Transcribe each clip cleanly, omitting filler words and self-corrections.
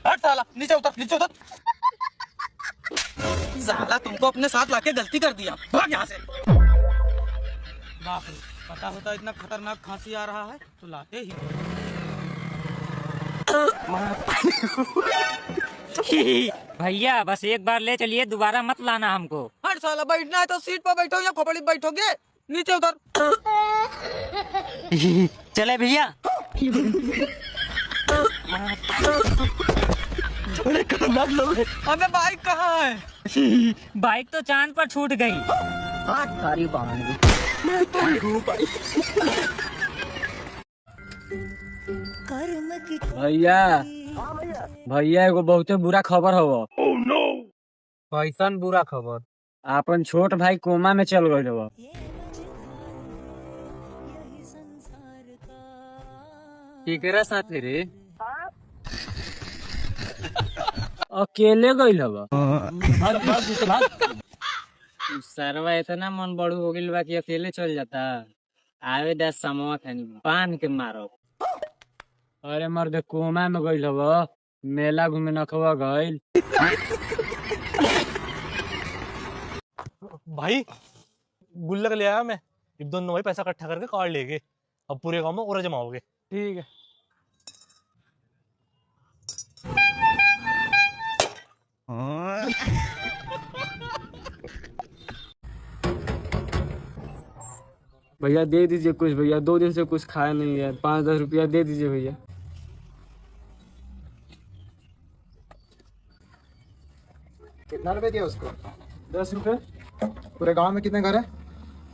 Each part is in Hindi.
हट साला, नीचे उतर, नीचे उतर। साला तुमको अपने साथ लाके गलती कर दिया, भाग यहाँ से। बाप रे, पता होता इतना खतरनाक खांसी आ रहा है तो लाते ही। भैया बस एक बार ले चलिए, दोबारा मत लाना हमको। हट साला, बैठना है तो सीट पर बैठो या खोपड़ी पे बैठोगे? नीचे उतर। चले भैया। अबे बाइक कहाँ है? बाइक तो चांद पर छूट गई। भैया भैया एगो बहुते बुरा खबर हव। कैसन बुरा खबर? आपन छोट भाई कोमा में चल गए हव। केकरा साथे रे? अकेले गइल हव। सरवा इतना मन बड़ू हो गइल बा कि अकेले चल जाता। आवे 10 समवा खानी पान के मारो। अरे मर्द कोमा में गइल हव, मेला घूमे नखवा गइल। भाई गुल्लक ले आया मैं, अब दोनों भाई पैसा इकट्ठा करके कार लेंगे। अब पूरे गांव में और जमाओगे। ठीक है। भैया दे दीजिए कुछ, भैया 2 दिन से कुछ खाया नहीं है। 5-10 रुपया दे दीजिए भैया। कितना रुपए दिया उसको? 10 रुपए। पूरे गांव में कितने घर है?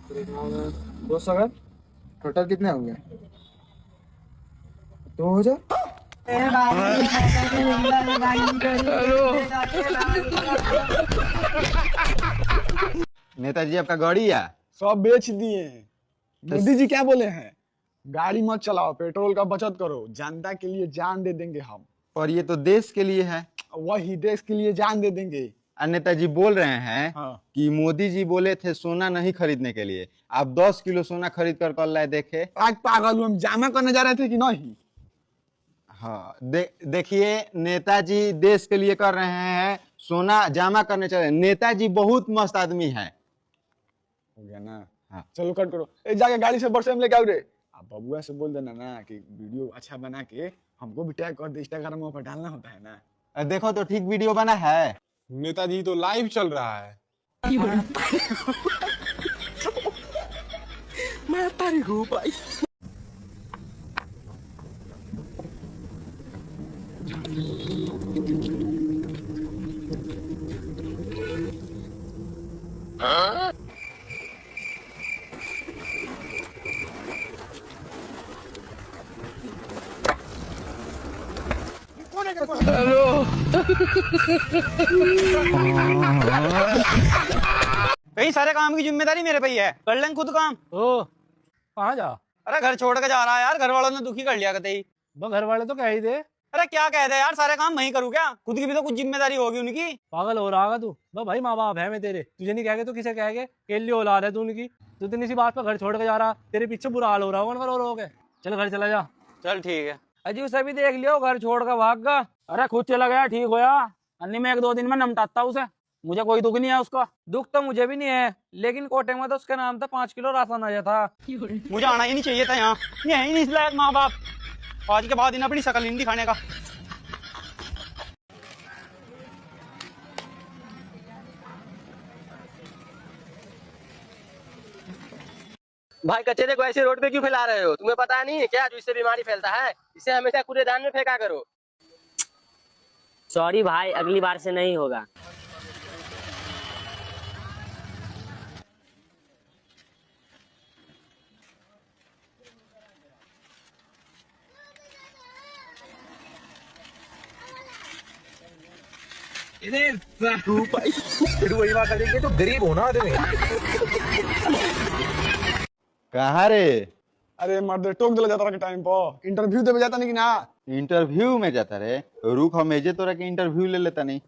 पूरे गाँव में 200 घर। टोटल कितने होंगे? 2 हो जाए। नेताजी आपका गाड़ी है? सब बेच दिए हैं। मोदी जी क्या बोले हैं? गाड़ी मत चलाओ, पेट्रोल का बचत करो, जनता के लिए जान दे देंगे हम। और ये तो देश के लिए है। वही देश के लिए जान दे देंगे। और नेताजी बोल रहे हैं हाँ। कि मोदी जी बोले थे सोना नहीं खरीदने के लिए, आप 10 किलो सोना खरीद कर कल लाए देखे। आज पागल हम जामा करने जा रहे थे कि नहीं? हाँ देखिए, नेताजी देश के लिए कर रहे हैं, सोना जमा करने चले। नेताजी बहुत मस्त आदमी है। हो गया ना? हाँ। चलो कट करो। ए जाके गाड़ी से बरसे में लेके आओ रे। अब बबुआ से बोल देना ना कि वीडियो अच्छा बना के हमको भी टैग कर दे, इंस्टाग्राम पर डालना होता है ना। देखो तो ठीक वीडियो बना है। नेताजी तो लाइव चल रहा है। मैं तारी हूँ भाई। कहीं सारे काम की जिम्मेदारी मेरे पे ही है, कर लें खुद काम। ओ कहाँ जा? अरे घर छोड़ के जा रहा है यार, घर वालों ने दुखी कर लिया कतई। घर वाले तो कह ही दे। अरे क्या कह दे यार, सारे काम मैं ही करूँ क्या? खुद की भी तो कुछ जिम्मेदारी होगी उनकी। पागल हो रहा है तू? भाई माँ बाप है मैं तेरे, तुझे नहीं कहेंगे तो किसे कहेंगे? केली औलाद है तू उनकी। तू इतनी सी बात पर घर छोड़ के जा रहा, तेरे पीछे बुरा हाल हो रहा होगा रो के। चल घर चला जा। चल ठीक है। अजी उसे भी देख लियो, घर छोड़ कर भाग गया। अरे खुद चला गया, ठीक होया। अन्नी में 1-2 दिन में नमटाता उसे, मुझे कोई दुख नहीं है उसका। दुख तो मुझे भी नहीं है, लेकिन कोटे में तो उसके नाम था 5 किलो राशन आया था। मुझे आना ही नहीं चाहिए था यहाँ, ये है ही नहीं इस लायक माँ बाप। आज के बाद इन्हें अपनी शक्ल नहीं दिखाने का। भाई कचरे को ऐसे रोड पे क्यों फैला रहे हो? तुम्हें पता नहीं है क्या जो इससे बीमारी फैलता है? इसे हमेशा कूड़ेदान में फेंका करो। सॉरी भाई, अगली बार से नहीं होगा। वही बात करेंगे तो गरीब होना दे। कहाँ रे? अरे मर्द टोक दिला जाता के टाइम पर इंटरव्यू देवे जाता नहीं कि ना? इंटरव्यू में जाता रे? रुक हम एजे तोरा के इंटरव्यू ले लेता नहीं।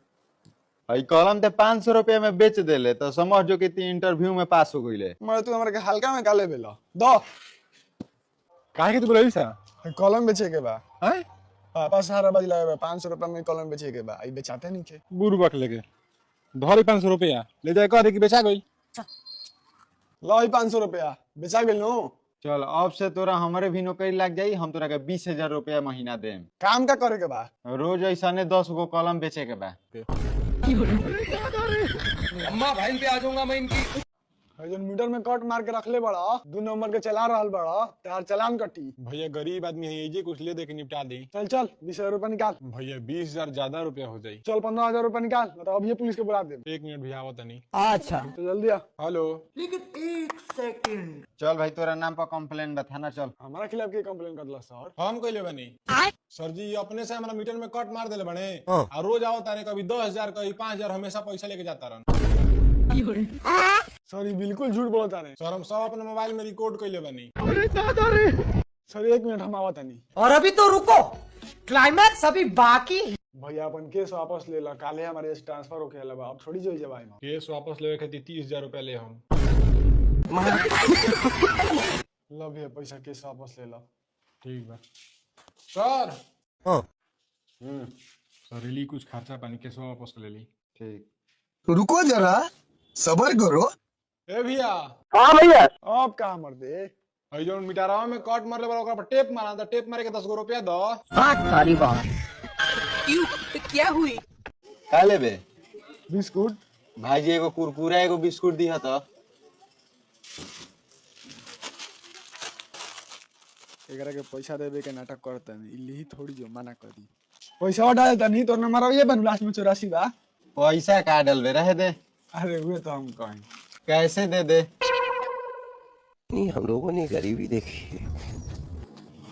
भाई कॉलम ते 500 रुपया में बेच दे ले तो समझ जो कि ती इंटरव्यू में पास हो गई ले। मर्द तू हमारे के हल्का में काले बेला दो। काहे के तू बोले सा कलम बेचे के बा हैं पापा सारा बाजी लगा 500 रुपया में कलम बेचे के बा ई बेचाते नहीं के बुरबक लेके धरी 500 रुपया ले जाए कह दे कि बेचा गई लो 500 रुपया बेचा गेल नो चल अब से तोरा हमारे भी नौकरी लग जाई, हम तोरा के 20,000 रुपया महीना देम। काम का करे के बा रोज ऐसा ने 10 गो कलम बेचे के बा। अम्मा भाई पे आ जाऊंगा मैं इनकी। जन मीटर में कट मार के रखले बड़ा 2 नंबर के चला रहल बड़ा तार चलान कटी भैया गरीब आदमी है ये कुछ ले दे के निपटा दे। चल चल 20,000 रुपया निकाल। भैया 20,000 ज्यादा रुपया हो जाई। चल 15,000 रुपया निकाल, मतलब अब ये पुलिस के बुला दे। 1 मिनट भी आवत नहीं। अच्छा तो जल्दी आ। हेलो चल भाई तोरा नाम पर कंप्लेन बा थाना चल। हमारा खिलाफ की कंप्लेन कर दिला सर? हम कइले बनी सर जी, अपने से हमारा मीटर में कट मार देले बने और रोज आवत तारे, कभी 10,000 कभी 5,000 हमेशा पैसा लेके जाता रहन। सर ये बिल्कुल झूठ बोलता है सर हम सब अपने मोबाइल में रिकॉर्ड कइले बनी। सर 1 मिनट हम आवत नहीं। और अभी तो रुको, क्लाइमैक्स अभी बाकी है। भैया अपन केस वापस ले ला, काले हमारे ट्रांसफर होके लबा, अब थोड़ी जो जवाई में केस वापस लेवे खातिर 30,000 रुपया ले हम। लो भैया पैसा केस वापस ले ला। ठीक बा सर। सर रिली कुछ खर्चा पानी केस वापस ले ली। ठीक रुको जरा सबर करो। ए भैया हाँ भैया अब कहाँ मर दे अई जोन मिटारावा में कट मारले बड़ा ओकरा पर टेप मारा था, टेप मारे के 10 गो रुपया दो। सारी बात क्यों क्या हुई? का लेबे? बिस्कुट भाईजी एगो कुरकुरा एगो बिस्कुट दिहा तो। एकरा के पैसा देवे के नाटक करता नहीं, इल्ली थोड़ी जो मना करी। पैसा डाल देता नहीं तो नंबर ये बन लास्ट में 84 बा। पैसा का डलबे रहे दे। अरे हुए तो हम कहें कैसे दे दे? नहीं हम लोगों ने गरीबी देखी।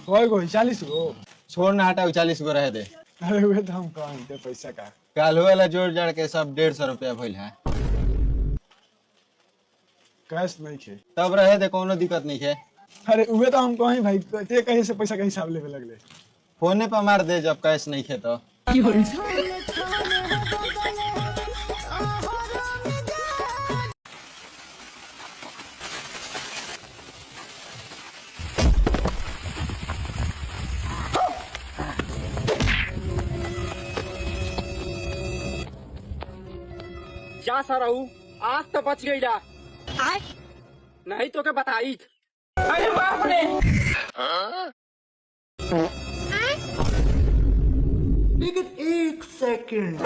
कोई 40 गो छोड़ ना हटाओ, 40 गो रहे दे। अरे हुए तो हम कहें ते पैसा का कल वाला जोड़ जाड़ के सब 150 रुपया भइल है। कैश नहीं खे तब रहे दे, कोनो दिक्कत नहीं है। अरे हुए तो हम कहें भाई ते कहीं से पैसा के हिसाब लेवे लगले। फोने पर मार दे जब कैश नहीं खे तो। जा सरऊ आज तो बच गई ला, नहीं तो क्या बताई। अरे बाप रे लेकिन 1 सेकंड